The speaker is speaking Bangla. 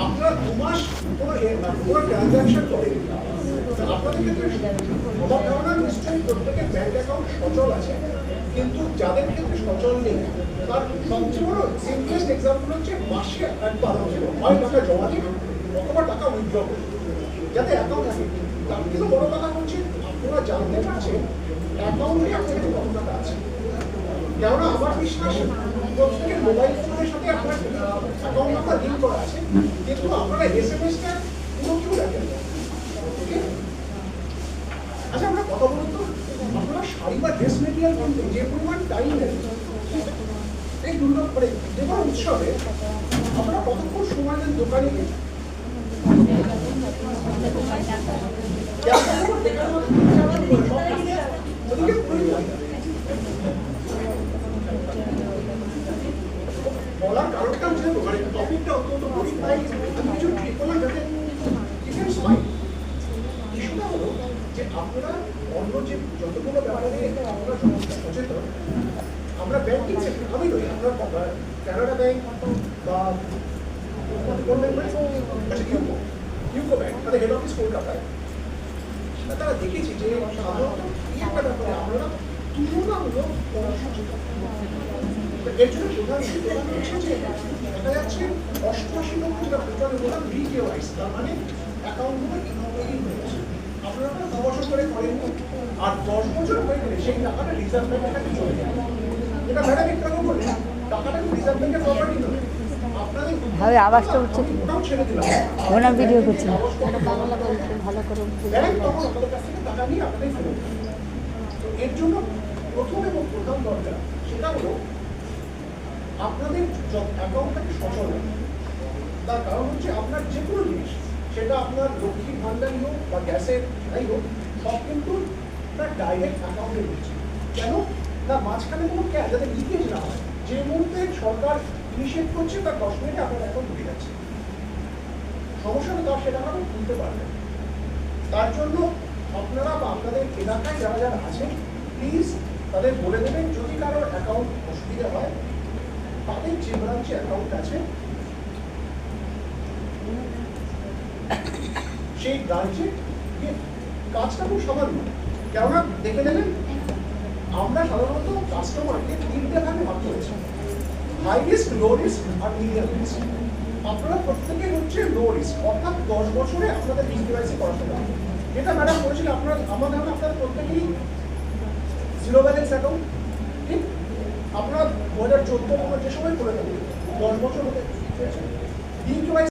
আপনারা 2 মাস কোনো ট্রানজাকশন করেন, আপনাদের ক্ষেত্রে আমার ধারণা নিশ্চয়ই প্রত্যেকের ব্যাংক অ্যাকাউন্ট সচল আছে, কিন্তু যাদের ক্ষেত্রে সচল নেই তার সবচেয়ে বড় সিম্পলেস্ট এক্সাম্পল হচ্ছে মাসে একবার হয় টাকা জমা দিন অথবা টাকা উইথড্র করুন যাতে অ্যাকাউন্ট থাকে। তার থেকে বড় কথা হচ্ছে আপনারা জানতে পারছেন অ্যাকাউন্টে আপনাদের কত টাকা আছে। কেননা আমার বিশ্বাস প্রত্যেকের মোবাইল ফোনের সাথে আপনার অ্যাকাউন্ট নাম্বার লিঙ্ক করা আছে, কিন্তু আপনারা এসএমএসটা পুরো কেউ রাখেন না। আচ্ছা আমরা কথা বলুন তো, আপনারা শাড়ি বা ড্রেস মেটেরিয়াল কিনতে যে পরিমাণ টাইম নেন এই দুর্গা মানে যে কোনো উৎসবে আপনারা কতক্ষণ সময় দেন দোকানে গিয়ে? বলার কারণটা হচ্ছে মানে টপিকটা অত্যন্ত গরিব, তাই আমি কিছু ঠিক করলাম যাতে ডিফেন্স পাই। ইস্যুটা হলো যে আপনারা অন্য যে যতগুলো ব্যাপারে আপনারা সচেতন, আমরা ব্যাংকিং সেক্টর আমি নই, আমরা কানাডা ব্যাংক বা কোন ব্যাংক আচ্ছা ইউকো ব্যাংক তাদের হেড অফিস কলকাতায়, তারা দেখেছি যে সাধারণত এই একটা ব্যাপারে আমরা তুলনামূলক সচেতন। এর জন্য প্রধান হচ্ছে যে দেখা যাচ্ছে 88% রিকেওয়াইসি, তার মানে অ্যাকাউন্টগুলো ইনঅপারেটিভ হয়ে গেছে। আপনারা 9 বছর করে করেন আর 10 বছর হয়ে গেলে সেই টাকাটা রিজার্ভ ব্যাংকের কাছে চলে যায়। এটা ম্যাডাম একটু আগে বললেন টাকাটা রিজার্ভ ব্যাংকের প্রপার্টি নয়, আপনাদের ভাবে আওয়াজটা উঠছে ওটাও ছেড়ে দিলাম ওনা ভিডিও করছি বাংলা বলতে ভালো করে ব্যাংক তখন আপনাদের কাছ থেকে টাকা নিয়ে আপনাদের ফেরত দেবে। তো এর জন্য প্রথম এবং প্রধান দরকার সেটা হলো আপনাদের অ্যাকাউন্টটাকে সচল রাখা। তার কারণ হচ্ছে আপনার যে কোনো জিনিস, সেটা আপনার লক্ষ্মীর ভান্ডারই হোক বা গ্যাসের যাই হোক, সব কিন্তু তার ডাইরেক্ট অ্যাকাউন্টে রয়েছে। কেন না মাঝখানে কোনো ক্যাশ যাতে লিকেজ না হয়, যে মুহূর্তে সরকার ইনিশিয়েট করছে তার 10 মিনিটে আপনার অ্যাকাউন্ট ঢুকে যাচ্ছে, সমস্যা হলে তার সেটা আপনারা তুলতে পারবেন। তার জন্য আপনারা বা আপনাদের এলাকায় যারা যারা আছেন প্লিজ তাদের বলে দেবেন যদি কারোর অ্যাকাউন্ট অসুবিধা হয় তাদের যে ব্রাঞ্চে অ্যাকাউন্ট আছে সেই ব্রাঞ্চে গিয়ে কাজটা খুব সামান্য। কেননা দেখে নেবেন আমরা সাধারণত কাস্টমারকে 3টে ভাগে ভাগ করেছি, হাই রিস্ক, লো রিস্ক আর মিডিয়াম রিস্ক। আপনারা প্রত্যেকে হচ্ছে লো রিস্ক, অর্থাৎ 10 বছরে আপনাদের কেওয়াইসি করাতে হবে। এটা ম্যাডাম বলেছিল আপনারা, আমার ধারণা আপনারা প্রত্যেকেই জিরো ব্যালেন্স অ্যাকাউন্ট, ঠিক? আপনারা 2014 যে সময় করে দেবেন 10 বছর হতে কেওয়াইসি